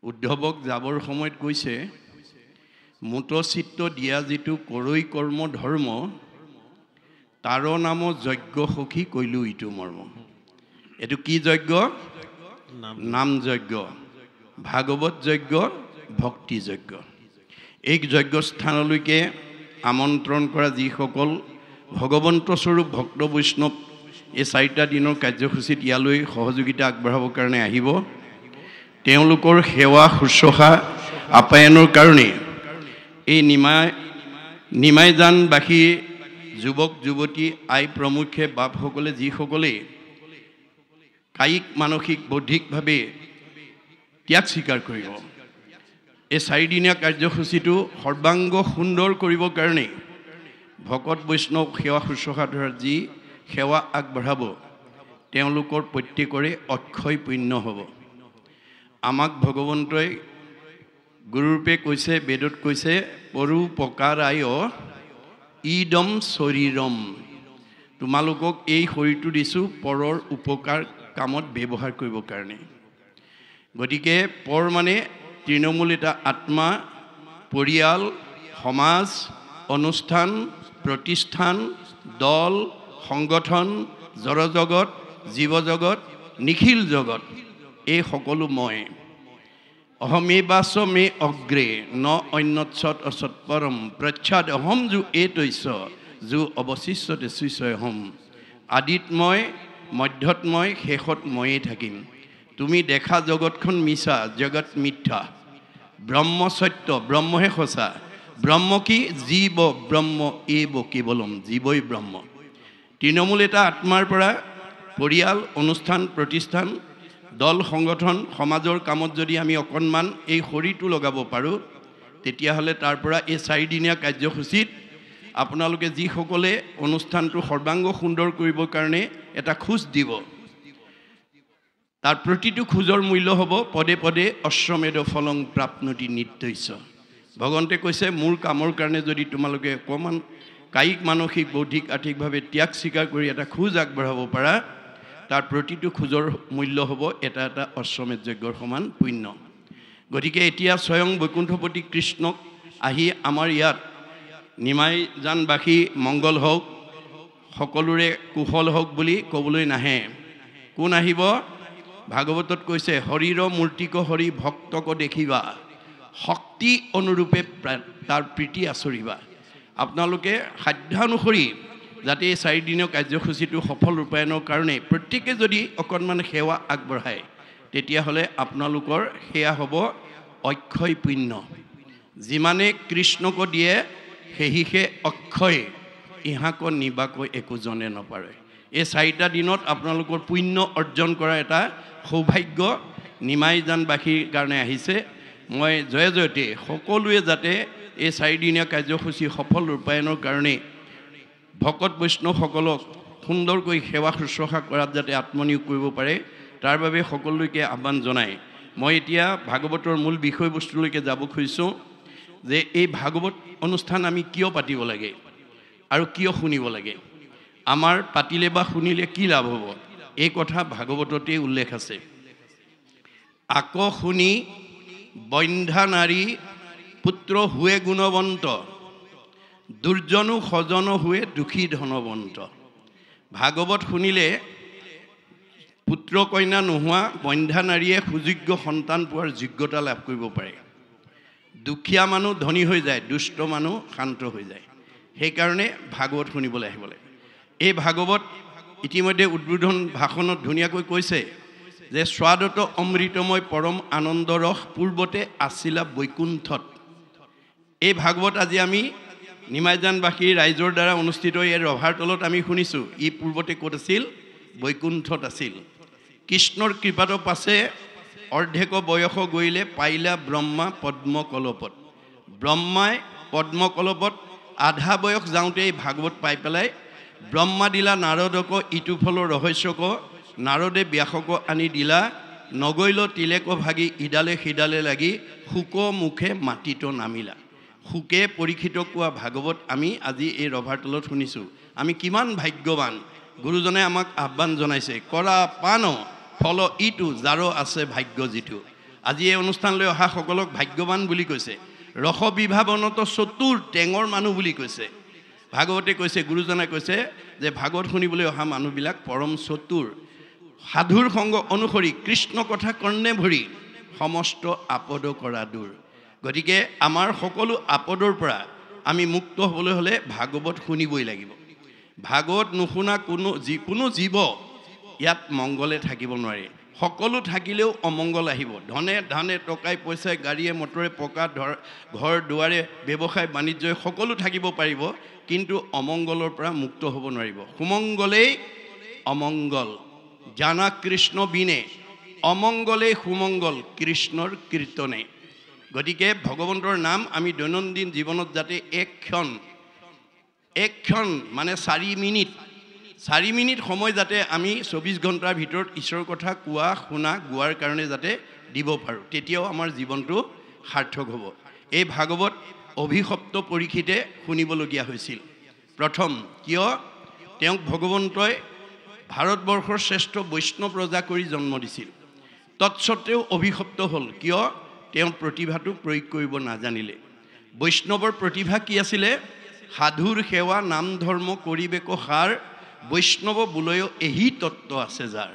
উদ্ধৱক যাবৰ সময়ত কৈছে মুতচিত্ত দিয়া যিটো কৰৈ কৰ্ম ধৰ্ম তাৰ নাম যজ্ঞ সখী কৈলো ইটো মৰ্ম। এইটো কি যজ্ঞ? নাম যজ্ঞ, ভাগৱত যজ্ঞ, ভক্তি যজ্ঞ। এই যজ্ঞস্থানলৈকে আমন্ত্ৰণ কৰা যিসকল ভগৱন্ত স্বৰূপ ভক্ত বৈষ্ণৱ এই 4টা দিনৰ কাৰ্যসূচীত ইয়ালৈ সহযোগিতা আগবঢ়াবৰ কাৰণে আহিব, তেওঁলোকৰ সেৱা শুশ্ৰূষা আপ্যায়নৰ কাৰণে এই নিমাইজানবাসী যুৱক যুৱতী আই প্ৰমুখ্যে বাপসকলে যিসকলে কায়িক মানসিক বৌদ্ধিকভাৱে ত্যাগ স্বীকাৰ কৰিব, এই 4 দিনীয়া কাৰ্যসূচীটো সৰ্বাংগ সুন্দৰ কৰিবৰ কাৰণে ভকত বৈষ্ণৱ সেৱা শুশ্ৰূষা ধৰা যি সেৱা আগবঢ়াব তেওঁলোকৰ প্ৰত্যেকৰে অক্ষয় পুণ্য হ'ব। আমাক ভগৱন্তই গুৰুৰূপে কৈছে, বেদত কৈছে পৰোপকাৰায় ইদম শৰীৰম, তোমালোকক এই শৰীৰটো দিছোঁ পৰৰ উপকাৰ কামত ব্যৱহাৰ কৰিবৰ কাৰণে। গতিকে পৰ মানে তৃণমূল এটা আত্মা, পৰিয়াল, সমাজ, অনুষ্ঠান, প্ৰতিষ্ঠান, দল, সংগঠন, জড়জগত, জীৱজগত, নিখিল জগত, এই সকলো মই। অহমেবাচ মে অগ্ৰে ন অন্যৎসৎ অসৎ পৰম প্ৰচ্ছাদ অহম যো এইতৈছ যো অৱশিষ্যতে সুস্বয়হম। আদিত মই, মধ্যত মই, শেষত ময়েই থাকিম। তুমি দেখা জগতখন মিছা, জগত মিথ্যা, ব্ৰহ্ম সত্য, ব্ৰহ্মহে সঁচা। ব্ৰহ্ম কি? জীৱ ব্ৰহ্ম এব কেৱলম, জীৱই ব্ৰহ্ম। তৃণমূল এটা আত্মাৰ পৰা পৰিয়াল, অনুষ্ঠান, প্ৰতিষ্ঠান, দল, সংগঠন, সমাজৰ কামত যদি আমি অকণমান এই শৰীৰটো লগাব পাৰোঁ, তেতিয়াহ'লে তাৰ পৰা এই 4 দিনীয়া কাৰ্যসূচীত আপোনালোকে যিসকলে অনুষ্ঠানটো সৰ্বাংগ সুন্দৰ কৰিবৰ কাৰণে এটা খোজ দিব, তাৰ প্ৰতিটো খোজৰ মূল্য হ'ব পদে পদে অশ্বমেধ ফলং প্ৰাপ্নতি নিত্যৈছ। ভগৱন্তে কৈছে মোৰ কামৰ কাৰণে যদি তোমালোকে অকণমান কায়িক মানসিক বৌদ্ধিক আৰ্থিকভাৱে ত্যাগ স্বীকাৰ কৰি এটা খোজ আগবঢ়াব পাৰা, তাৰ প্ৰতিটো খোজৰ মূল্য হ'ব এটা এটা অশ্বমেধ যজ্ঞৰ সমান পুণ্য। গতিকে এতিয়া স্বয়ং বৈকুণ্ঠপতি কৃষ্ণক আহি আমাৰ ইয়াত নিমাইজানবাসী মংগল হওক, সকলোৰে কুশল হওক বুলি ক'বলৈ নাহে। কোন আহিব? ভাগৱতত কৈছে হৰিৰ মূৰ্তিক হৰি ভক্তক দেখিবা, শক্তি অনুৰূপে তাৰ প্ৰীতি আচৰিবা। আপোনালোকে সাধ্যানুসৰি যাতে এই 4 দিনীয় কাৰ্যসূচীটো সফল ৰূপায়ণৰ কাৰণে প্ৰত্যেকে যদি অকণমান সেৱা আগবঢ়ায়, তেতিয়াহ'লে আপোনালোকৰ সেয়া হ'ব অক্ষয় পুণ্য। যিমানে কৃষ্ণক দিয়ে সেহিহে অক্ষয়, ইহাক নিবাকৈ একোজনে নপাৰে। এই 4টা দিনত আপোনালোকৰ পুণ্য অৰ্জন কৰা এটা সৌভাগ্য নিমাইজানবাসীৰ কাৰণে আহিছে। মই জয় জয়তে সকলোৱে যাতে এই 4 দিনীয়া কাৰ্যসূচী সফল ৰূপায়ণৰ কাৰণে ভকত বৈষ্ণৱসকলক সুন্দৰকৈ সেৱা শুশ্ৰূষা কৰাত যাতে আত্মনিয়োগ কৰিব পাৰে, তাৰ বাবে সকলোকে আহ্বান জনাই মই এতিয়া ভাগৱতৰ মূল বিষয়বস্তুলৈকে যাব খুজিছোঁ যে এই ভাগৱত অনুষ্ঠান আমি কিয় পাতিব লাগে আৰু কিয় শুনিব লাগে, আমাৰ পাতিলে বা শুনিলে কি লাভ হ'ব, এই কথা ভাগৱততে উল্লেখ আছে। আক শুনি বন্ধ্যা নাৰী পুত্ৰ হুৱে গুণৱন্ত, দুৰ্জনো সজন হুৱে দুখী ধনৱন্ত। ভাগৱত শুনিলে পুত্ৰ কন্যা নোহোৱা বন্ধ্যা নাৰীয়ে সুযোগ্য সন্তান পোৱাৰ যোগ্যতা লাভ কৰিব পাৰে। দুখীয়া মানুহ ধনী হৈ যায়, দুষ্ট মানুহ শান্ত হৈ যায়। সেইকাৰণে ভাগৱত শুনিবলৈ আহিব লাগে। এই ভাগৱত ইতিমধ্যে উদ্বোধন ভাষণত ধুনীয়াকৈ কৈছে যে স্বাদত অমৃতময় পৰম আনন্দ ৰস পূৰ্বতে আছিলা বৈকুণ্ঠত। এই ভাগৱত আজি আমি নিমাইজানবাসী ৰাইজৰ দ্বাৰা অনুষ্ঠিত এই ৰভাৰ তলত আমি শুনিছোঁ। ই পূৰ্বতে ক'ত আছিল? বৈকুণ্ঠত আছিল। কৃষ্ণৰ কৃপাত পাছে অৰ্ধেক বয়স গৈলে পাইলা ব্ৰহ্মা পদ্মকলপত। ব্ৰহ্মাই পদ্মকলপত আধা বয়স যাওঁতে এই ভাগৱত পাই পেলাই ব্ৰহ্মা দিলা নাৰদক ইটো ফলৰ ৰহস্যক, নাৰদে ব্যাসক আনি দিলা নগৈল তিলেক ভাগি ইডালে সিডালে লাগি শুক মুখে মাটিত নামিলা। শুকে পৰীক্ষিত কোৱা ভাগৱত আমি আজি এই ৰভাৰ তলত শুনিছোঁ। আমি কিমান ভাগ্যৱান, গুৰুজনে আমাক আহ্বান জনাইছে কৰা পান ফল ইটো যাৰ আছে ভাগ্য যিটো। আজি এই অনুষ্ঠানলৈ অহা সকলক ভাগ্যৱান বুলি কৈছে ৰস বিভাৱনত চতুৰ টেঙৰ মানুহ বুলি কৈছে ভাগৱতে কৈছে গুৰুজনাই কৈছে যে ভাগৱত শুনিবলৈ অহা মানুহবিলাক পৰম চতুৰ সাধুৰ সংগ অনুসৰি কৃষ্ণ কথা কৰ্ণে ভৰি সমস্ত আপদ কৰা দূৰ গতিকে আমাৰ সকলো আপদৰ পৰা আমি মুক্ত হ'বলৈ হ'লে ভাগৱত শুনিবই লাগিব ভাগৱত নুশুনা কোনো জীৱ ইয়াত মংগলে থাকিব নোৱাৰে সকলো থাকিলেও অমংগল আহিব ধনে ধানে টকাই পইচাই গাড়ীয়ে মটৰে পকা ঘৰ দুৱাৰে ব্যৱসায় বাণিজ্যই সকলো থাকিব পাৰিব কিন্তু অমংগলৰ পৰা মুক্ত হ'ব নোৱাৰিব সুমংগলেই অমংগল জানা কৃষ্ণ বিনে অমংগলেই সুমংগল কৃষ্ণৰ কীৰ্তনে গতিকে ভগৱন্তৰ নাম আমি দৈনন্দিন জীৱনত যাতে এক ক্ষণ মানে 4 মিনিট সময় যাতে আমি 24 ঘণ্টাৰ ভিতৰত ঈশ্বৰৰ কথা কোৱা শুনা গোৱাৰ কাৰণে যাতে দিব পাৰোঁ তেতিয়াও আমাৰ জীৱনটো সাৰ্থক হ'ব এই ভাগৱত অভিশপ্ত পৰীক্ষিতে শুনিবলগীয়া হৈছিল প্ৰথম কিয় তেওঁক ভগৱন্তই ভাৰতবৰ্ষৰ শ্ৰেষ্ঠ বৈষ্ণৱ ৰজা কৰি জন্ম দিছিল তৎসত্ত্বেও অভিশপ্ত হ'ল কিয় তেওঁৰ প্ৰতিভাটো প্ৰয়োগ কৰিব নাজানিলে বৈষ্ণৱৰ প্ৰতিভা কি আছিলে সাধুৰ সেৱা নাম ধৰ্ম কৰিবেক সাৰ বৈষ্ণৱ বোলয় এহি তত্ত্ব আছে যাৰ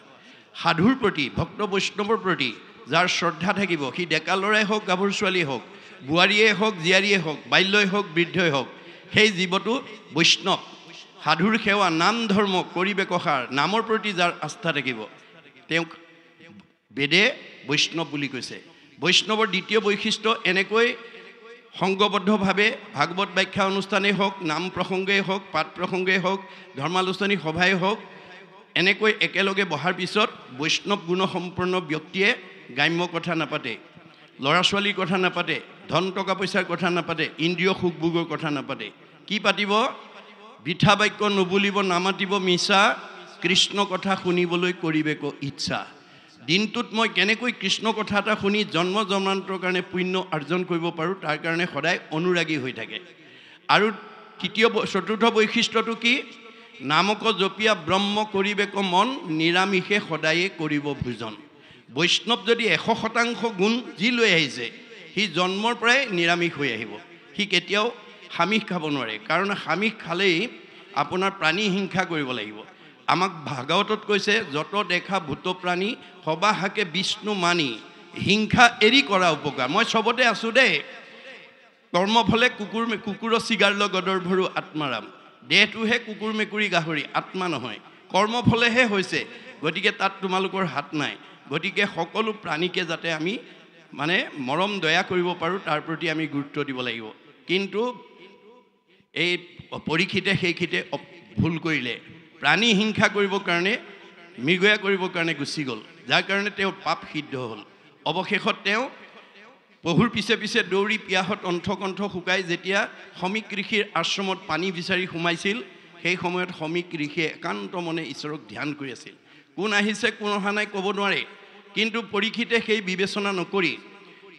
সাধুৰ প্ৰতি ভক্ত বৈষ্ণৱৰ প্ৰতি যাৰ শ্ৰদ্ধা থাকিব সি ডেকা ল'ৰাই হওক গাভৰু ছোৱালীয়ে হওক বোৱাৰীয়ে হওক জীয়াৰীয়ে হওক বাল্যই হওক বৃদ্ধই হওক সেই জীৱটো বৈষ্ণৱ সাধুৰ সেৱা নাম ধৰ্ম কৰিবেক সাৰ নামৰ প্ৰতি যাৰ আস্থা থাকিব তেওঁক বেদে বৈষ্ণৱ বুলি কৈছে বৈষ্ণৱৰ দ্বিতীয় বৈশিষ্ট্য এনেকৈ সংগবদ্ধভাৱে ভাগৱত ব্যাখ্যা অনুষ্ঠানেই হওক নাম প্ৰসংগেই হওক পাঠ প্ৰসংগেই হওক ধৰ্মালোচনী সভাই হওক এনেকৈ একেলগে বহাৰ পিছত বৈষ্ণৱ গুণসম্পন্ন ব্যক্তিয়ে গ্ৰাম্য কথা নাপাতে ল'ৰা ছোৱালীৰ কথা নাপাতে ধন টকা পইচাৰ কথা নাপাতে ইন্দ্ৰিয় সুখভোগৰ কথা নাপাতে কি পাতিব বৃথা বাক্য নুবুলিব নামাতিব মিছা কৃষ্ণ কথা শুনিবলৈ কৰিবেক ইচ্ছা দিনটোত মই কেনেকৈ কৃষ্ণ কথা এটা শুনি জন্ম জন্মান্তৰ কাৰণে পুণ্য অৰ্জন কৰিব পাৰোঁ তাৰ কাৰণে সদায় অনুৰাগী হৈ থাকে আৰু চতুৰ্থ বৈশিষ্ট্যটো কি নামক জপিয়া ব্ৰহ্ম কৰিবেক মন নিৰামিষে সদায়ে কৰিব ভোজন বৈষ্ণৱ যদি 100% গুণ যি লৈ আহিছে সি জন্মৰ পৰাই নিৰামিষ হৈ আহিব সি কেতিয়াও হামিষ খাব নোৱাৰে কাৰণ হামিষ খালেই আপোনাৰ প্ৰাণী হিংসা কৰিব লাগিব আমাক ভাগৱতত কৈছে যত দেখা ভূত প্ৰাণী সবাহাকে বিষ্ণু মানি হিংসা এৰি কৰা উপকাৰ মই চবতে আছোঁ দেই কৰ্মফলে কুকুৰৰ চিগাৰ লগদৰ ভৰু আত্মাৰাম দেহটোহে কুকুৰ মেকুৰী গাহৰি আত্মা নহয় কৰ্মফলেহে হৈছে গতিকে তাত তোমালোকৰ হাত নাই গতিকে সকলো প্ৰাণীকে যাতে আমি মানে মৰম দয়া কৰিব পাৰোঁ তাৰ প্ৰতি আমি গুৰুত্ব দিব লাগিব কিন্তু এই পৰীক্ষিতে সেইখিতে ভুল কৰিলে প্ৰাণী হিংসা কৰিবৰ কাৰণে মৃগয়া কৰিবৰ কাৰণে গুচি গ'ল যাৰ কাৰণে তেওঁ পাপ সিদ্ধ হ'ল অৱশেষত তেওঁ পহুৰ পিছে পিছে দৌৰি পিয়াহত অন্থকণ্ঠ শুকাই যেতিয়া সমীক ঋষিৰ আশ্ৰমত পানী বিচাৰি সোমাইছিল সেই সময়ত সমীক ঋষিয়ে একান্ত মনে ঈশ্বৰক ধ্যান কৰি আছিল কোন আহিছে কোন অহা নাই ক'ব নোৱাৰে কিন্তু পৰীক্ষিতে সেই বিবেচনা নকৰি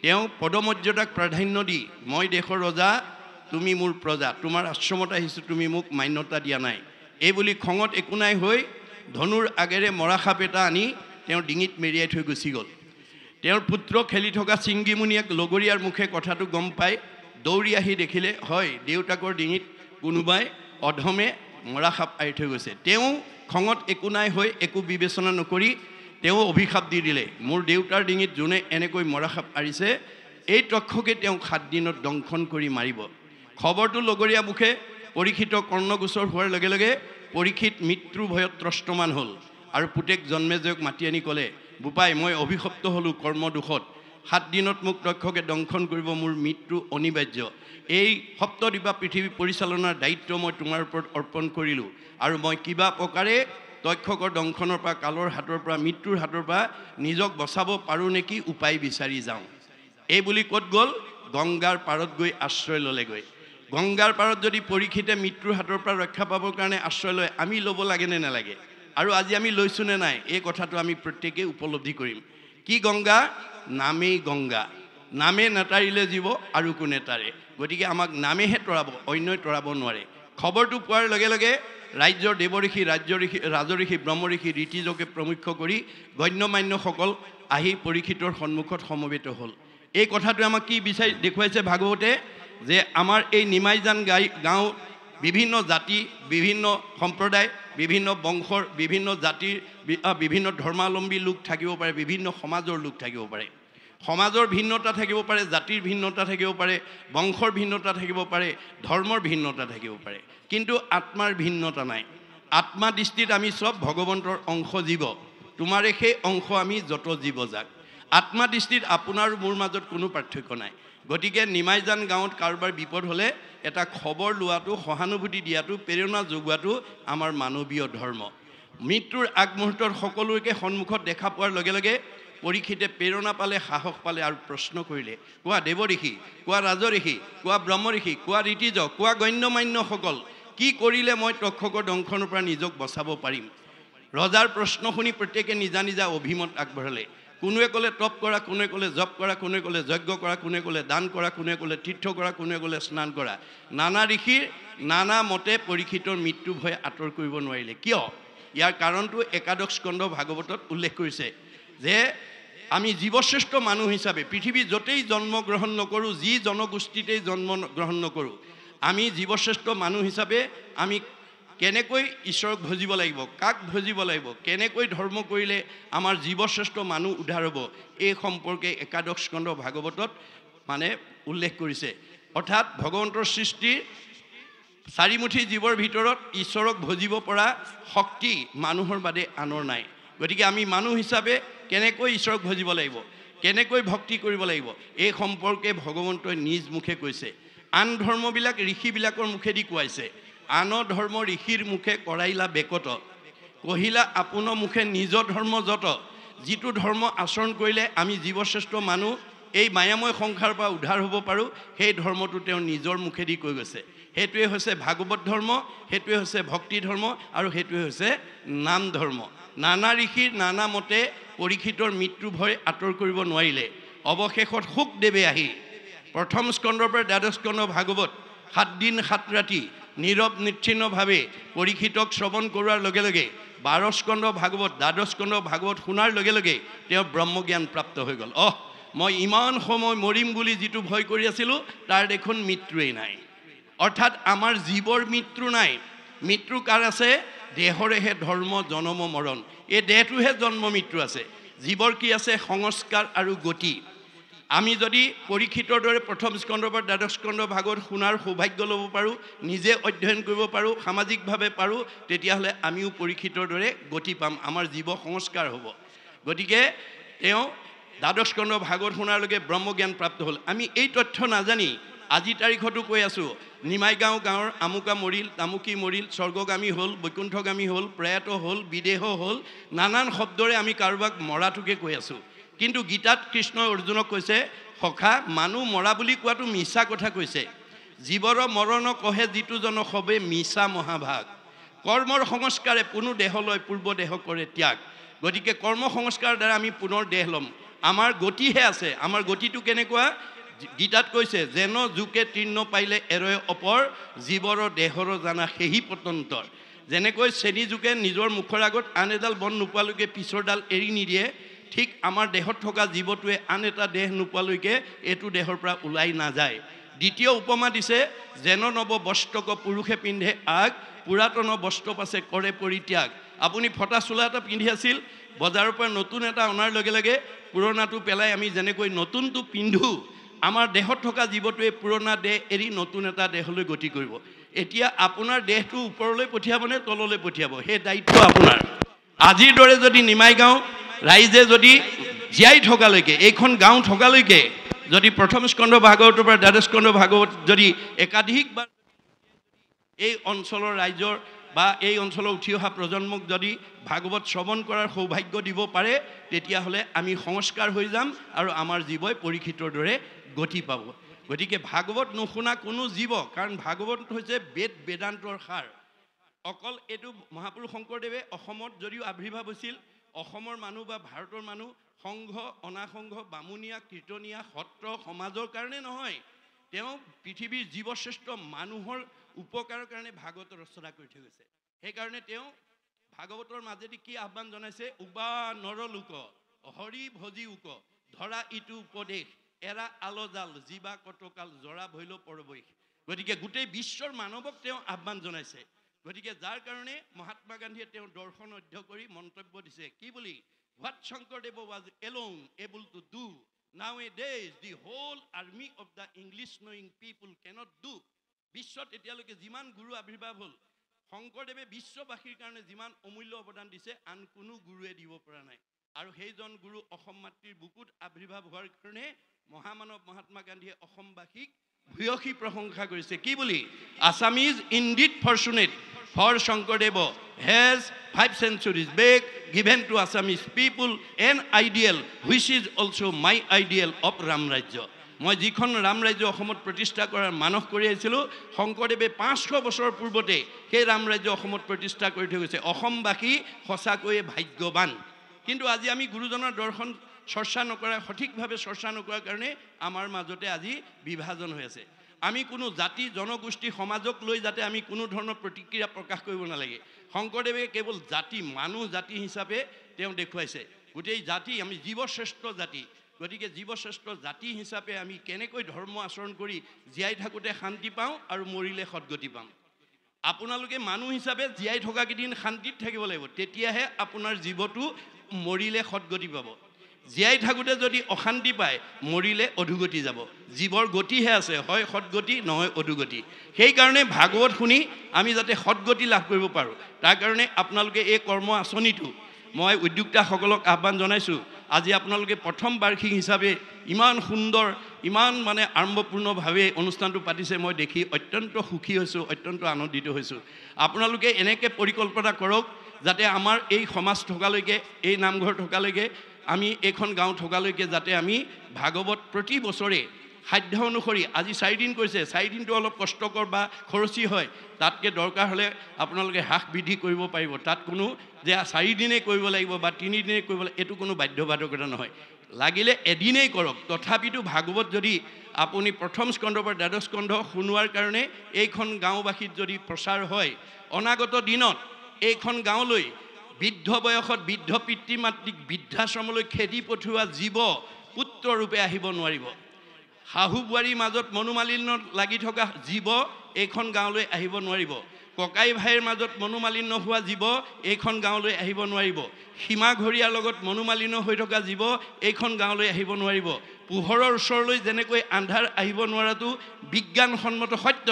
তেওঁ পদমৰ্যাদাক প্ৰাধান্য দি মই দেশৰ ৰজা তুমি মোৰ প্ৰজা তোমাৰ আশ্ৰমত আহিছোঁ তুমি মোক মান্যতা দিয়া নাই এই বুলি খঙত একো নাই হৈ ধনুৰ আগেৰে মৰা সাপ এটা আনি তেওঁৰ ডিঙিত মেৰিয়াই থৈ গুচি গ'ল তেওঁৰ পুত্ৰ খেলি থকা চিংগিমুনিয়াক লগৰীয়াৰ মুখে কথাটো গম পাই দৌৰি আহি দেখিলে হয় দেউতাকৰ ডিঙিত কোনোবাই অধমে মৰা সাপ আৰি থৈ গৈছে তেওঁ খঙত একো নাই হৈ একো বিবেচনা নকৰি তেওঁ অভিশাপ দি দিলে মোৰ দেউতাৰ ডিঙিত যোনে এনেকৈ মৰা সাপ আৰিছে এই তক্ষকে তেওঁক 7 দিনত দংশন কৰি মাৰিব খবৰটো লগৰীয়া মুখে পৰীক্ষিত কৰ্ণগোচৰ হোৱাৰ লগে লগে পৰীক্ষিত মৃত্যু ভয়ত ত্ৰস্তমান হ'ল আৰু পুতেক জন্মেজয়ক মাতি আনি ক'লে বোপাই মই অভিশপ্ত হ'লোঁ কৰ্ম দুখত 7 দিনত মোক তক্ষকে দংশন কৰিব মোৰ মৃত্যু অনিবাৰ্য এই সপ্তদিবা পৃথিৱী পৰিচালনাৰ দায়িত্ব মই তোমাৰ ওপৰত অৰ্পণ কৰিলোঁ আৰু মই কিবা প্ৰকাৰে তক্ষকৰ দংশনৰ পৰা কালৰ হাতৰ পৰা মৃত্যুৰ হাতৰ পৰা নিজক বচাব পাৰোঁ নেকি উপায় বিচাৰি যাওঁ এই বুলি ক'ত গ'ল গংগাৰ পাৰত গৈ আশ্ৰয় ল'লেগৈ গংগাৰ পাৰত যদি পৰীক্ষিতে মৃত্যুৰ হাতৰ পৰা ৰক্ষা পাবৰ কাৰণে আশ্ৰয় লয় আমি ল'ব লাগে নে নালাগে আৰু আজি আমি লৈছোঁ নে নাই এই কথাটো আমি প্ৰত্যেকেই উপলব্ধি কৰিম কি গংগা নামেই গংগা নামে নেতাৰিলে জীৱ আৰু কোনে তাৰে গতিকে আমাক নামেহে তৰাব অন্যই তৰাব নোৱাৰে খবৰটো পোৱাৰ লগে লগে ৰাজ্যৰ দেৱঋষি ৰাজঋষি ব্ৰহ্মঋষি ঋতিজকে প্ৰমুখ্য কৰি গণ্যমান্যসকল আহি পৰীক্ষিতৰ সন্মুখত সমবেত হ'ল। এই কথাটো আমাক কি দেখুৱাইছে ভাগৱতে, যে আমাৰ এই নিমাইজান গাঁও বিভিন্ন জাতি, বিভিন্ন সম্প্ৰদায়, বিভিন্ন বংশৰ, বিভিন্ন জাতিৰ, বিভিন্ন ধৰ্মাৱলম্বী লোক থাকিব পাৰে, বিভিন্ন সমাজৰ লোক থাকিব পাৰে। সমাজৰ ভিন্নতা থাকিব পাৰে, জাতিৰ ভিন্নতা থাকিব পাৰে, বংশৰ ভিন্নতা থাকিব পাৰে, ধৰ্মৰ ভিন্নতা থাকিব পাৰে, কিন্তু আত্মাৰ ভিন্নতা নাই। আত্মা দৃষ্টিত আমি চব ভগৱন্তৰ অংশ জীৱ, তোমাৰে সেই অংশ আমি যত জীৱ যাক। আত্মা দৃষ্টিত আপোনাৰ মোৰ মাজত কোনো পাৰ্থক্য নাই। গতিকে নিমাইজান গাঁৱত কাৰোবাৰ বিপদ হ'লে এটা খবৰ লোৱাটো, সহানুভূতি দিয়াটো, প্ৰেৰণা যোগোৱাটো আমাৰ মানৱীয় ধৰ্ম। মৃত্যুৰ আগমুহূৰ্তত সকলোকে সন্মুখত দেখা পোৱাৰ লগে লগে পৰীক্ষিতে প্ৰেৰণা পালে, সাহস পালে আৰু প্ৰশ্ন কৰিলে, কোৱা দেৱঋষি, কোৱা ৰাজঋষি, কোৱা ব্ৰহ্মঋষি, কোৱা ঋতিজ, কোৱা গণ্যমান্যসকল, কি কৰিলে মই তক্ষকৰ দংশনৰ পৰা নিজক বচাব পাৰিম? ৰজাৰ প্ৰশ্ন শুনি প্ৰত্যেকে নিজা নিজা অভিমত আগবঢ়ালে। কোনোৱে ক'লে তপ কৰা, কোনোৱে ক'লে জপ কৰা, কোনোৱে ক'লে যজ্ঞ কৰা, কোনোৱে ক'লে দান কৰা, কোনোৱে ক'লে তীৰ্থ কৰা, কোনোৱে ক'লে স্নান কৰা। নানা ঋষিৰ নানা মতে পৰীক্ষিতৰ মৃত্যু ভয় আঁতৰ কৰিব নোৱাৰিলে। কিয়? ইয়াৰ কাৰণটো একাদশ স্কন্ধ ভাগৱতত উল্লেখ কৰিছে যে আমি জীৱশ্ৰেষ্ঠ মানুহ হিচাপে পৃথিৱীত য'তেই জন্মগ্ৰহণ নকৰোঁ, যি জনগোষ্ঠীতেই জন্মগ্ৰহণ নকৰোঁ, আমি জীৱশ্ৰেষ্ঠ মানুহ হিচাপে আমি কেনেকৈ ঈশ্বৰক ভজিব লাগিব, কাক ভজিব লাগিব, কেনেকৈ ধৰ্ম কৰিলে আমাৰ জীৱশ্ৰেষ্ঠ মানুহ উদ্ধাৰ হ'ব, এই সম্পৰ্কে একাদশ স্কন্ধ ভাগৱতত মানে উল্লেখ কৰিছে। অৰ্থাৎ ভগৱন্তৰ সৃষ্টিৰ চাৰিমুঠি জীৱৰ ভিতৰত ঈশ্বৰক ভজিব পৰা শক্তি মানুহৰ বাদে আনৰ নাই। গতিকে আমি মানুহ হিচাপে কেনেকৈ ঈশ্বৰক ভজিব লাগিব, কেনেকৈ ভক্তি কৰিব লাগিব, এই সম্পৰ্কে ভগৱন্তই নিজ মুখে কৈছে। আন ধৰ্মবিলাক ঋষিবিলাকৰ মুখেদি কোৱাইছে। আন ধৰ্ম ঋষিৰ মুখে কৰাইলা বেকত, কহিলা আপোন মুখে নিজ ধৰ্ম যত। যিটো ধৰ্ম আচৰণ কৰিলে আমি জীৱশ্ৰেষ্ঠ মানুহ এই মায়াময় সংসাৰৰ পৰা উদ্ধাৰ হ'ব পাৰোঁ, সেই ধৰ্মটো তেওঁ নিজৰ মুখেদি কৈ গৈছে। সেইটোৱে হৈছে ভাগৱত ধৰ্ম, সেইটোৱে হৈছে ভক্তি ধৰ্ম, আৰু সেইটোৱে হৈছে নাম ধৰ্ম। নানা ঋষিৰ নানা মতে পৰীক্ষিতৰ মৃত্যু ভয় আঁতৰ কৰিব নোৱাৰিলে। অৱশেষত শুকদেৱে আহি প্ৰথম স্কন্ধৰ পৰা দ্বাদশ স্কন্ধ ভাগৱত 7 দিন 7 ৰাতি নীৰৱ নিচ্ছিন্নভাৱে পৰীক্ষিতক শ্ৰৱণ কৰোৱাৰ লগে লগে 12 স্কন্ধ ভাগৱত, দ্বাদশ স্কন্ধ ভাগৱত শুনাৰ লগে লগে তেওঁ ব্ৰহ্মজ্ঞান প্ৰাপ্ত হৈ গ'ল। মই ইমান সময় মৰিম বুলি যিটো ভয় কৰি আছিলোঁ, তাৰ দেখোন মৃত্যুৱেই নাই। অৰ্থাৎ আমাৰ জীৱৰ মৃত্যু নাই। মৃত্যু কাৰ আছে? দেহৰেহে ধৰ্ম জনম মৰণ, এই দেহটোহে জন্ম মৃত্যু আছে। জীৱৰ কি আছে? সংস্কাৰ আৰু গতি। আমি যদি পৰীক্ষিতৰ দৰে প্ৰথম স্কন্ধৰ পৰা দ্বাদশ স্কন্ধ ভাগৱত শুনাৰ সৌভাগ্য ল'ব পাৰোঁ, নিজে অধ্যয়ন কৰিব পাৰোঁ, সামাজিকভাৱে পাৰোঁ, তেতিয়াহ'লে আমিও পৰীক্ষিতৰ দৰে গতি পাম, আমাৰ জীৱ সংস্কাৰ হ'ব। গতিকে তেওঁ দ্বাদশ স্কন্ধ ভাগৱত শুনাৰ লগে ব্ৰহ্মজ্ঞান প্ৰাপ্ত হ'ল। আমি এই তথ্য নাজানি আজি তাৰিখতো কৈ আছোঁ, নিমাইগাঁও গাঁৱৰ আমুকা মৰিল, তামুকী মৰিল, স্বৰ্গগামী হ'ল, বৈকুণ্ঠগামী হ'ল, প্ৰয়াত হ'ল, বিদেহ হ'ল, নানান শব্দৰে আমি কাৰোবাক মৰাটোকে কৈ আছোঁ। কিন্তু গীতাত কৃষ্ণই অৰ্জুনক কৈছে, সখা মানুহ মৰা বুলি কোৱাটো মিছা কথা কৈছে। জীৱৰ মৰণ কহে যিটো জন সবে মিছা মহাভাগ। কৰ্মৰ সংস্কাৰে পুনৰ দেহ লয়, পূৰ্ব দেহ কৰে ত্যাগ। গতিকে কৰ্ম সংস্কাৰৰ দ্বাৰা আমি পুনৰ দেহ ল'ম। আমাৰ গতিহে আছে। আমাৰ গতিটো কেনেকুৱা? গীতাত কৈছে, যেন জোকে তৃণ পাইলে এৰয় অপৰ, জীৱৰ দেহৰ জানা সেহি পতন্তৰ। যেনেকৈ চেনি জোকে নিজৰ মুখৰ আগত আন এডাল বন নোপোৱালৈকে পিছৰডাল এৰি নিদিয়ে, ঠিক আমাৰ দেহত থকা জীৱটোৱে আন এটা দেহ নোপোৱালৈকে এইটো দেহৰ পৰা ওলাই নাযায়। দ্বিতীয় উপমা দিছে, যেন নৱ বস্ত্ৰক পুৰুষে পিন্ধে আগ, পুৰাতন বস্ত্ৰ পাছে কৰে পৰিত্যাগ। আপুনি ফটা চোলা এটা পিন্ধি আছিল, বজাৰৰ পৰা নতুন এটা অনাৰ লগে লগে পুৰণাটো পেলাই আমি যেনেকৈ নতুনটো পিন্ধোঁ, আমাৰ দেহত থকা জীৱটোৱে পুৰণা দেহ এৰি নতুন এটা দেহলৈ গতি কৰিব। এতিয়া আপোনাৰ দেহটো ওপৰলৈ পঠিয়াবনে তললৈ পঠিয়াব, সেই দায়িত্ব আপোনাৰ। আজিৰ দৰে যদি নিমাইগাঁও ৰাইজে যদি জীয়াই থকালৈকে, এইখন গাঁও থকালৈকে যদি প্ৰথম স্কন্ধ ভাগৱতৰ পৰা দ্বাদশ স্কন্ধ ভাগৱত যদি একাধিকবাৰ এই অঞ্চলৰ ৰাইজৰ বা এই অঞ্চলৰ উঠি অহা প্ৰজন্মক যদি ভাগৱত শ্ৰৱণ কৰাৰ সৌভাগ্য দিব পাৰে, তেতিয়াহ'লে আমি সংস্কাৰ হৈ যাম আৰু আমাৰ জীৱই পৰীক্ষিতৰ দৰে গতি পাব। গতিকে ভাগৱত নুশুনা কোনো জীৱ, কাৰণ ভাগৱত হৈছে বেদ বেদান্তৰ সাৰ। অকল এইটো মহাপুৰুষ শংকৰদেৱে অসমত যদিও আৱিৰ্ভাৱ হৈছিল, অসমৰ মানুহ বা ভাৰতৰ মানুহ সংঘ অনাসংঘ বামুণীয়া কীৰ্তনীয়া সত্ৰ সমাজৰ কাৰণে নহয়, তেওঁ পৃথিৱীৰ জীৱশ্ৰেষ্ঠ মানুহৰ উপকাৰৰ কাৰণে ভাগৱত ৰচনা কৰি থৈ গৈছে। সেইকাৰণে তেওঁ ভাগৱতৰ মাজেদি কি আহ্বান জনাইছে? উবা নৰলোক হৰি ভজি উক ধৰা ইটো উপদেশ এৰা আলজাল জীৱা কটকাল জৰা ভৈল পৰবৈশ। গতিকে গোটেই বিশ্বৰ মানৱক তেওঁ আহ্বান জনাইছে। গতিকে যাৰ কাৰণে মহাত্মা গান্ধীয়ে তেওঁ দৰ্শন অধ্যয়ন কৰি মন্তব্য দিছে কি বুলি? What Shankardev was alone able to do, nowadays the whole army of the English knowing people cannot do. বিশ্বত এতিয়ালৈকে যিমান গুৰু আবিৰ্ভাৱ হ'ল, শংকৰদেৱে বিশ্ববাসীৰ কাৰণে যিমান অমূল্য অৱদান দিছে আন কোনো গুৰুৱে দিব পৰা নাই। আৰু সেইজন গুৰু অসম মাতৃৰ বুকুত আবিৰ্ভাৱ হোৱাৰ কাৰণে মহামানৱ মহাত্মা গান্ধীয়ে অসমবাসীক ভূয়সী প্ৰশংসা কৰিছে কি বুলি? Assamese indeed fortunate for Shankardev has 5 centuries back given to Assamese people an ideal which is also my ideal of Ram Rajya. মই যিখন ৰাম ৰাজ্য অসমত প্ৰতিষ্ঠা কৰাৰ মানস কৰি আহিছিলোঁ, শংকৰদেৱে 500 বছৰ পূৰ্বতে সেই ৰাম ৰাজ্য অসমত প্ৰতিষ্ঠা কৰি থৈ গৈছে। অসমবাসী সঁচাকৈয়ে ভাগ্যৱান। কিন্তু আজি আমি গুৰুজনৰ দৰ্শন চৰ্চা নকৰা, সঠিকভাৱে চৰ্চা নকৰাৰ কাৰণে আমাৰ মাজতে আজি বিভাজন হৈ আছে। আমি কোনো জাতি জনগোষ্ঠী সমাজক লৈ যাতে আমি কোনো ধৰণৰ প্ৰতিক্ৰিয়া প্ৰকাশ কৰিব নালাগে। শংকৰদেৱে কেৱল জাতি মানুহ জাতি হিচাপে তেওঁ দেখুৱাইছে। গোটেই জাতি আমি জীৱশ্ৰেষ্ঠ জাতি। গতিকে জীৱশ্ৰেষ্ঠ জাতি হিচাপে আমি কেনেকৈ ধৰ্ম আচৰণ কৰি জীয়াই থাকোঁতে শান্তি পাওঁ আৰু মৰিলে সদ্গতি পাম। আপোনালোকে মানুহ হিচাপে জীয়াই থকা কেইদিন শান্তিত থাকিব লাগিব, তেতিয়াহে আপোনাৰ জীৱটো মৰিলে সদ্গতি পাব। জীয়াই থাকোঁতে যদি অশান্তি পায় মৰিলে অধোগতি যাব। জীৱৰ গতিহে আছে, হয় সদ্গতি নহয় অধোগতি। সেইকাৰণে ভাগৱত শুনি আমি যাতে সদ্গতি লাভ কৰিব পাৰোঁ, তাৰ কাৰণে আপোনালোকে এই কৰ্ম আঁচনিটো মই উদ্যোক্তাসকলক আহ্বান জনাইছোঁ। আজি আপোনালোকে প্ৰথম বাৰ্ষিক হিচাপে ইমান সুন্দৰ ইমান মানে আড়ম্বৰপূৰ্ণভাৱে অনুষ্ঠানটো পাতিছে, মই দেখি অত্যন্ত সুখী হৈছোঁ, অত্যন্ত আনন্দিত হৈছোঁ। আপোনালোকে এনেকৈ পৰিকল্পনা কৰক যাতে আমাৰ এই সমাজ থকালৈকে, এই নামঘৰ থকালৈকে, আমি এইখন গাঁও থকালৈকে যাতে আমি ভাগৱত প্ৰতি বছৰে সাধ্য অনুসৰি, আজি 4 দিন কৰিছে, 4 দিনটো অলপ কষ্টকৰ বা খৰচী হয়, তাতকৈ দৰকাৰ হ'লে আপোনালোকে হ্ৰাস বৃদ্ধি কৰিব পাৰিব। তাত কোনো যে 4 দিনেই কৰিব লাগিব বা 3 দিনেই কৰিব লাগিব এইটো কোনো বাধ্যবাধকতা নহয়। লাগিলে এদিনেই কৰক, তথাপিতো ভাগৱত যদি আপুনি প্ৰথম স্কন্ধৰ পৰা দ্বাদশ স্কন্ধ শুনোৱাৰ কাৰণে এইখন গাঁওবাসীত যদি প্ৰচাৰ হয়, অনাগত দিনত এইখন গাঁৱলৈ বৃদ্ধ বয়সত বৃদ্ধ পিতৃ মাতৃক বৃদ্ধাশ্ৰমলৈ খেদি পঠোৱা জীৱ পুত্ৰৰূপে আহিব নোৱাৰিব। শাহু বোৱাৰীৰ মাজত মনোমালিন্যত লাগি থকা জীৱ এইখন গাঁৱলৈ আহিব নোৱাৰিব। ককাই ভাইৰ মাজত মনোমালিন্য হোৱা জীৱ এইখন গাঁৱলৈ আহিব নোৱাৰিব। সীমা ঘৰীয়াৰ লগত মনোমালিন্য হৈ থকা জীৱ এইখন গাঁৱলৈ আহিব নোৱাৰিব। পোহৰৰ ওচৰলৈ যেনেকৈ আন্ধাৰ আহিব নোৱাৰাটো বিজ্ঞানসন্মত সত্য,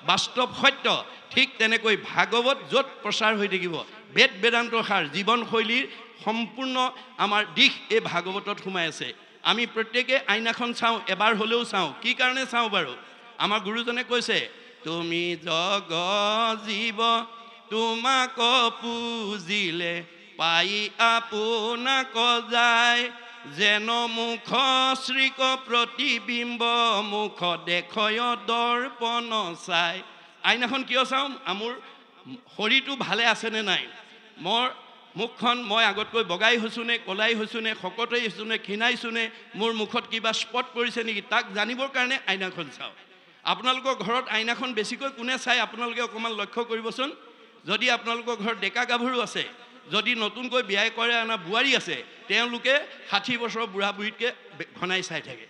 বাস্তৱ সত্য, ঠিক তেনেকৈ ভাগৱত য'ত প্ৰচাৰ হৈ থাকিব, বেদ বেদান্ত সাৰ জীৱনশৈলীৰ সম্পূৰ্ণ আমাৰ দিশ এই ভাগৱতত সোমাই আছে। আমি প্ৰত্যেকে আইনাখন চাওঁ, এবাৰ হ'লেও চাওঁ। কি কাৰণে চাওঁ বাৰু? আমাৰ গুৰুজনে কৈছে, তুমি জগ জীৱ তোমাক পুজিলে পাই আপোনাক যায়, যেন মুখ শ্ৰীক প্ৰতিবিম্ব মুখ দেখয় দৰ্পণ চাই। আইনাখন কিয় চাওঁ? মোৰ শৰীৰটো ভালে আছেনে নাই, মোৰ মুখখন মই আগতকৈ বগাই হৈছোঁ নে, কলাই হৈছোঁ নে, শকত হৈ হৈছোঁ নে, ক্ষীণাইছোঁ নে, মোৰ মুখত কিবা স্পট পৰিছে নেকি, তাক জানিবৰ কাৰণে আইনাখন চাওঁ। আপোনালোকৰ ঘৰত আইনাখন বেছিকৈ কোনে চাই আপোনালোকে অকণমান লক্ষ্য কৰিবচোন। যদি আপোনালোকৰ ঘৰত ডেকা গাভৰু আছে, যদি নতুনকৈ বিয়া কৰে অনা বোৱাৰী আছে, তেওঁলোকে 60 বছৰৰ বুঢ়া বুঢ়ীতকৈ ঘনাই চাই থাকে।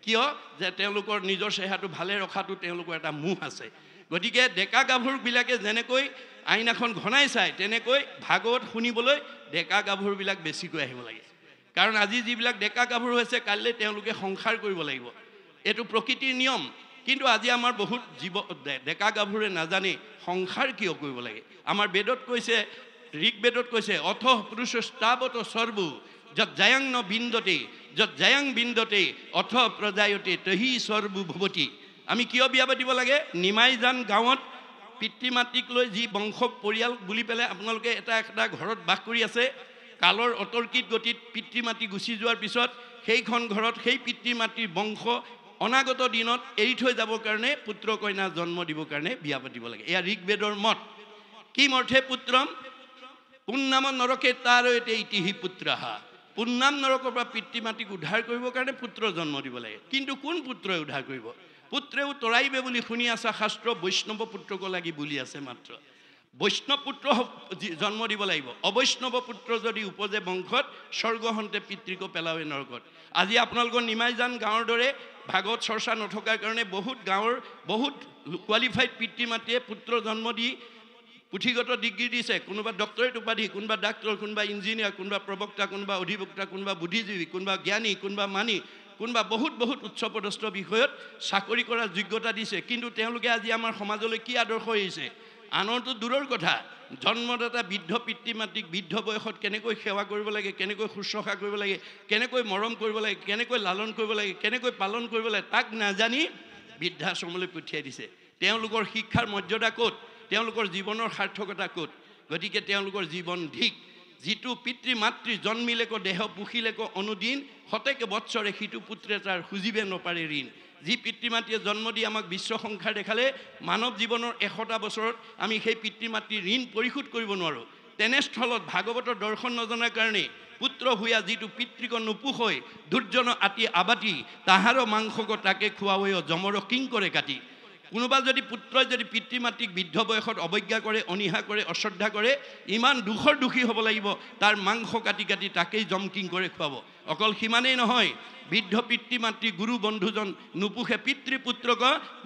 কিয়? যে তেওঁলোকৰ নিজৰ চেহেৰাটো ভালে ৰখাটো তেওঁলোকৰ এটা মোহ আছে। গতিকে ডেকা গাভৰুবিলাকে যেনেকৈ আইনাখন ঘনাই চায়, তেনেকৈ ভাগৱত শুনিবলৈ ডেকা গাভৰুবিলাক বেছিকৈ আহিব লাগে। কাৰণ আজি যিবিলাক ডেকা গাভৰু হৈছে, কাইলৈ তেওঁলোকে সংসাৰ কৰিব লাগিব, এইটো প্ৰকৃতিৰ নিয়ম। কিন্তু আজি আমাৰ বহুত ডেকা গাভৰুৱে নাজানে সংসাৰ কিয় কৰিব লাগে। আমাৰ বেদত কৈছে, ঋগ্বেদত কৈছে, অথ পুৰুষস্তাৱত সৰ্বু যত জায়াং ন বিন্দতে যত জায়াং বিন্দতে অথ প্ৰজায়তে তহি সৰ্বু ভৱতি। আমি কিয় বিয়া পাতিব লাগে? নিমাইজান গাঁৱত পিতৃ মাতৃক লৈ যি বংশ পৰিয়াল বুলি পেলাই আপোনালোকে এটা ঘৰত বাস কৰি আছে, কালৰ অতৰ্কিত গতিত পিতৃ মাতৃ গুচি যোৱাৰ পিছত সেইখন ঘৰত সেই পিতৃ মাতৃৰ বংশ অনাগত দিনত এৰি থৈ যাবৰ কাৰণে পুত্ৰ কন্যা জন্ম দিবৰ কাৰণে বিয়া পাতিব লাগে। এয়া ঋগ্বেদৰ মত। কি মৰ্থে পুত্ৰম পুন্নাম নৰকে তাৰ ইতিহি পুত্ৰহা। পুন্নাম নৰকৰ পৰা পিতৃ মাতৃক উদ্ধাৰ কৰিবৰ কাৰণে পুত্ৰ জন্ম দিব লাগে। কিন্তু কোন পুত্ৰই উদ্ধাৰ কৰিব? পুত্ৰেও তৰাইবে বুলি শুনি আছা শাস্ত্ৰ, বৈষ্ণৱ পুত্ৰক লাগি বুলি আছে মাত্ৰ। বৈষ্ণৱ পুত্ৰ জন্ম দিব লাগিব। অবৈষ্ণৱ পুত্ৰ যদি উপজে বংশত, স্বৰ্গহন্তে পিতৃক পেলাৱে নৰকত। আজি আপোনালোকৰ নিমাইজান গাঁৱৰ দৰে ভাগৱত চৰ্চা নথকাৰ কাৰণে বহুত গাঁৱৰ বহুত কোৱালিফাইড পিতৃ মাতৃয়ে পুত্ৰ জন্ম দি পুথিগত ডিগ্ৰী দিছে, কোনোবা ডক্টৰেট উপাধি, কোনোবা ডাক্তৰ, কোনোবা ইঞ্জিনিয়াৰ, কোনোবা প্ৰবক্তা, কোনোবা অধিবক্তা, কোনোবা বুদ্ধিজীৱী, কোনোবা জ্ঞানী, কোনোবা মানি, কোনোবা বহুত বহুত উচ্চপদস্থ বিষয়ত চাকৰি কৰাৰ যোগ্যতা দিছে। কিন্তু তেওঁলোকে আজি আমাৰ সমাজলৈ কি আদৰ্শ আহিছে? আনৰতো দূৰৰ কথা, জন্মদাতা বৃদ্ধ পিতৃ মাতৃক বৃদ্ধ বয়সত কেনেকৈ সেৱা কৰিব লাগে, কেনেকৈ শুশ্ৰূষা কৰিব লাগে, কেনেকৈ মৰম কৰিব লাগে, কেনেকৈ লালন কৰিব লাগে, কেনেকৈ পালন কৰিব লাগে, তাক নাজানি বৃদ্ধাশ্ৰমলৈ পঠিয়াই দিছে। তেওঁলোকৰ শিক্ষাৰ মৰ্যাদা ক'ত? তেওঁলোকৰ জীৱনৰ সাৰ্থকতা ক'ত? গতিকে তেওঁলোকৰ জীৱন ধিক। যিটো পিতৃ মাতৃ জন্মিলেকো দেহ পুখিলেকো অনুদিন, শতেক বৎসৰে সিটো পুত্ৰে তাৰ খুজিবে নপাৰে ঋণ। যি পিতৃ মাতৃয়ে জন্ম দি আমাক বিশ্ব সংসাৰ দেখালে, মানৱ জীৱনৰ 100টা বছৰত আমি সেই পিতৃ মাতৃৰ ঋণ পৰিশোধ কৰিব নোৱাৰোঁ। তেনেস্থলত ভাগৱতৰ দৰ্শন নজনাৰ কাৰণে পুত্ৰ হুয়া যিটো পিতৃক নোপোষৈ, দুৰ্জন আতি আবাতি, তাহাৰ মাংসক তাকে খোৱাবৈ জমৰ কিং কৰে কাটি। কোনোবা যদি পুত্ৰই যদি পিতৃ মাতৃক বৃদ্ধ বয়সত অৱজ্ঞা কৰে, অনীহা কৰে, অশ্ৰদ্ধা কৰে, ইমান দুখৰ দুখী হ'ব লাগিব, তাৰ মাংস কাটি কাটি তাকেই জমকিং কৰে খুৱাব। অকল সিমানেই নহয়, বৃদ্ধ পিতৃ মাতৃ গুৰু বন্ধুজন নোপোষে পিতৃ পুত্ৰক,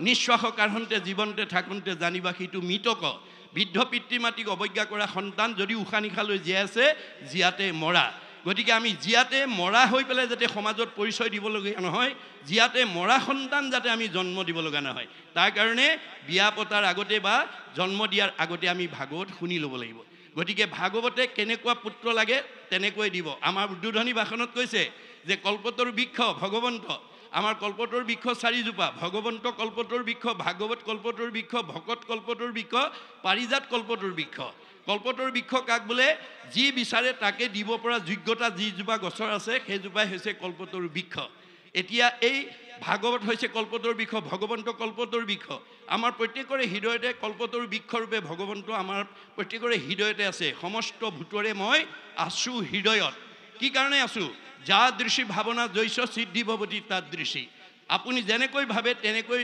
নিশ্বাস কাঢ়ন্তে জীৱন্তে থাকোঁতে জানিবা সিটো মৃতক। বৃদ্ধ পিতৃ মাতৃক অৱজ্ঞা কৰা সন্তান যদি উশাহ নিশালৈ জীয়াই আছে, জীয়াতে মৰা। গতিকে আমি জীয়াতে মৰা হৈ পেলাই যাতে সমাজত পৰিচয় দিবলগীয়া নহয়, জীয়াতে মৰা সন্তান যাতে আমি জন্ম দিব লগা নহয়, তাৰ কাৰণে বিয়া পতাৰ আগতে বা জন্ম দিয়াৰ আগতে আমি ভাগৱত শুনি ল'ব লাগিব। গতিকে ভাগৱতে কেনেকুৱা পুত্ৰ লাগে তেনেকৈ দিব। আমাৰ উদ্বোধনী ভাষণত কৈছে যে কল্পতৰ বৃক্ষ ভগৱন্ত, আমাৰ কল্পতৰ বৃক্ষ 4জোপা, ভগৱন্ত কল্পতৰ বৃক্ষ, ভাগৱত কল্পতৰ বৃক্ষ, ভকত কল্পতৰ বৃক্ষ, পাৰিজাত কল্পতৰ বৃক্ষ। কল্পতৰ বৃক্ষ কাক বোলে? যি বিচাৰে তাকে দিব পৰা যোগ্যতা যিজোপা গছৰ আছে সেইজোপাই হৈছে কল্পতৰ বৃক্ষ। এতিয়া এই ভাগৱত হৈছে কল্পতৰ বৃক্ষ, ভগৱন্ত কল্পতৰ বৃক্ষ। আমাৰ প্ৰত্যেকৰে হৃদয়তে কল্পতৰ বৃক্ষৰূপে ভগৱন্ত আমাৰ প্ৰত্যেকৰে হৃদয়তে আছে। সমস্ত ভূতৰে মই আছোঁ হৃদয়ত। কি কাৰণে আছোঁ? যা দৃশী ভাৱনা জৈছ সিদ্ধি ভৱতী তাত দৃশী। আপুনি যেনেকৈ ভাবে তেনেকৈ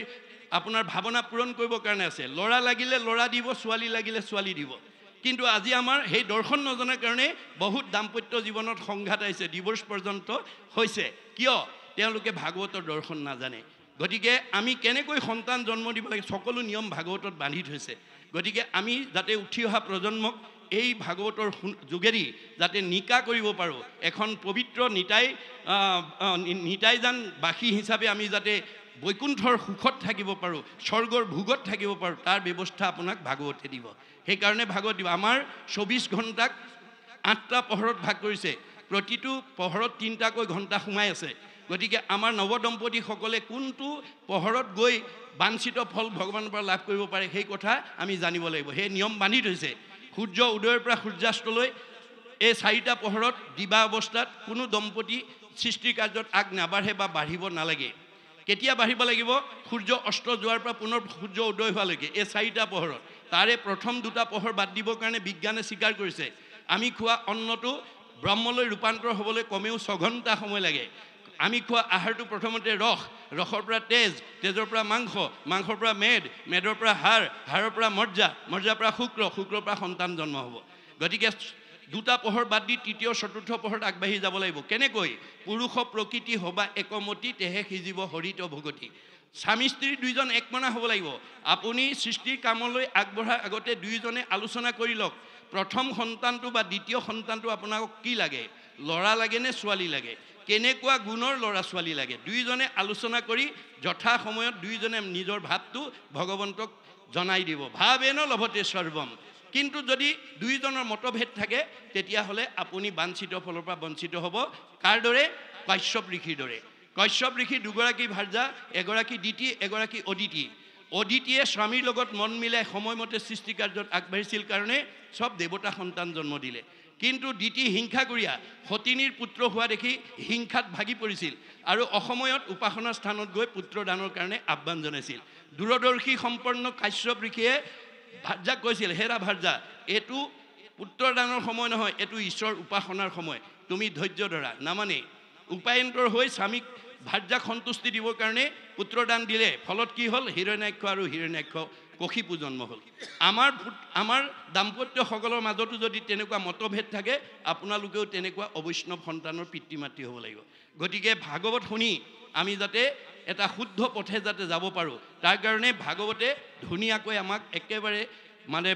আপোনাৰ ভাৱনা পূৰণ কৰিবৰ কাৰণে আছে। ল'ৰা লাগিলে ল'ৰা দিব, ছোৱালী লাগিলে ছোৱালী দিব। কিন্তু আজি আমাৰ সেই দৰ্শন নজনাৰ কাৰণে বহুত দাম্পত্য জীৱনত সংঘাত আহিছে, ডিভোৰ্চ পৰ্যন্ত হৈছে। কিয়? তেওঁলোকে ভাগৱতৰ দৰ্শন নাজানে। গতিকে আমি কেনেকৈ সন্তান জন্ম দিব লাগে সকলো নিয়ম ভাগৱতত বান্ধি থৈছে। গতিকে আমি যাতে উঠি অহা প্ৰজন্মক এই ভাগৱতৰ যোগেদি যাতে নিকা কৰিব পাৰোঁ, এখন পবিত্ৰ নিতাইজান বাসী হিচাপে আমি যাতে বৈকুণ্ঠৰ সুখত থাকিব পাৰোঁ, স্বৰ্গৰ ভোগত থাকিব পাৰোঁ, তাৰ ব্যৱস্থা আপোনাক ভাগৱতে দিব। সেইকাৰণে ভাগৱত দিব। আমাৰ 24 ঘণ্টাক 8টা পহৰত ভাগ কৰিছে, প্ৰতিটো পহৰত 3টাকৈ ঘণ্টা সোমাই আছে। গতিকে আমাৰ নৱদম্পতীসকলে কোনটো পহৰত গৈ বাঞ্ছিত ফল ভগৱানৰ পৰা লাভ কৰিব পাৰে সেই কথা আমি জানিব লাগিব। সেই নিয়ম বান্ধি থৈছে। সূৰ্য উদয়ৰ পৰা সূৰ্যাস্তলৈ এই 4টা পহৰত দিবা অৱস্থাত কোনো দম্পতী সৃষ্টি কাৰ্যত আগ নাবাঢ়ে বা বাঢ়িব নালাগে। কেতিয়া বাঢ়িব লাগিব? সূৰ্য অস্ত যোৱাৰ পৰা পুনৰ সূৰ্য উদয় হোৱালৈকে এই 4টা পহৰত। তাৰে প্ৰথম 2টা পহৰ বাদ দিবৰ কাৰণে বিজ্ঞানে স্বীকাৰ কৰিছে। আমি খোৱা অন্নটো ব্ৰহ্মলৈ ৰূপান্তৰ হ'বলৈ কমেও 6 ঘণ্টা সময় লাগে। আমি খোৱা আহাৰটো প্ৰথমতে ৰস, ৰসৰ পৰা তেজ, তেজৰ পৰা মাংস, মাংসৰ পৰা মেদ, মেদৰ পৰা হাড়, হাড়ৰ পৰা মজ্জা, মজ্জাৰ পৰা শুক্ৰ, শুক্ৰৰ পৰা সন্তান জন্ম হ'ব। গতিকে 2টা পহৰ বাদ দি 3য় 4ৰ্থ পহৰত আগবাঢ়ি যাব লাগিব। কেনেকৈ? পুৰুষ প্ৰকৃতি হবা একমতি, তেহে সিজিব হৰিত ভগতি। স্বামী স্ত্ৰী দুইজন একমনা হ'ব লাগিব। আপুনি সৃষ্টিৰ কামলৈ আগবঢ়াৰ আগতে দুইজনে আলোচনা কৰি লওক, প্ৰথম সন্তানটো বা দ্বিতীয় সন্তানটো আপোনাক কি লাগে? ল'ৰা লাগে নে ছোৱালী লাগে? কেনেকুৱা গুণৰ ল'ৰা ছোৱালী লাগে? দুইজনে আলোচনা কৰি যথা সময়ত দুইজনে নিজৰ ভাৱটো ভগৱন্তক জনাই দিব। ভাৱেন লভতে সৰ্বম। কিন্তু যদি দুইজনৰ মতভেদ থাকে তেতিয়াহ'লে আপুনি বাঞ্ছিত ফলৰ পৰা বঞ্চিত হ'ব। কাৰ দৰে? কাশ্যপ ঋষিৰ দৰে। কাশ্যপ ঋষি দুগৰাকী ভাৰ্যা, এগৰাকী দিতি, এগৰাকী অদিতি। অদিতিয়ে স্বামীৰ লগত মন মিলাই সময়মতে সৃষ্টি কাৰ্যত আগবাঢ়িছিল কাৰণে সব দেৱতা সন্তান জন্ম দিলে। কিন্তু দিতি হিংসাকুৰীয়া, সতিনীৰ পুত্ৰ হোৱা দেখি হিংসাত ভাগি পৰিছিল আৰু অসময়ত উপাসনা স্থানত গৈ পুত্ৰদানৰ কাৰণে আহ্বান জনাইছিল। দূৰদৰ্শী সম্পন্ন কাশ্যপ ঋষিয়ে ভাৰ্যাক কৈছিল, হেৰা ভাৰ্যা, এইটো পুত্ৰদানৰ সময় নহয়, এইটো ঈশ্বৰ উপাসনাৰ সময়, তুমি ধৈৰ্য ধৰা। নামানে উপায়ন্তৰ হৈ স্বামীক ভাৰ্যাক সন্তুষ্টি দিবৰ কাৰণে পুত্ৰদান দিলে। ফলত কি হ'ল? হিৰণ্যাক্ষ আৰু হিৰণ্যাক্ষ কশিপু জন্ম হ'ল আমাৰ দাম্পত্যসকলৰ মাজতো যদি তেনেকুৱা মতভেদ থাকে আপোনালোকেও তেনেকুৱা অবৈষ্ণৱ সন্তানৰ পিতৃ মাতৃ হ'ব লাগিব গতিকে ভাগৱত শুনি আমি যাতে এটা শুদ্ধ পথে যাতে যাব পাৰোঁ তাৰ কাৰণে ভাগৱতে ধুনীয়াকৈ আমাক একেবাৰে মানে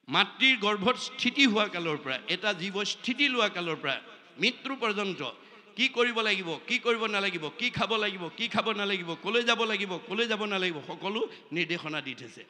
মাতৃৰ গৰ্ভত স্থিতি হোৱা কালৰ পৰা এটা জীৱ স্থিতি লোৱা কালৰ পৰা মৃত্যু পৰ্যন্ত কি কৰিব লাগিব কি কৰিব নালাগিব কি খাব লাগিব কি খাব নালাগিব কলৈ যাব লাগিব কলৈ যাব নালাগিব সকলো নিৰ্দেশনা দি থৈছে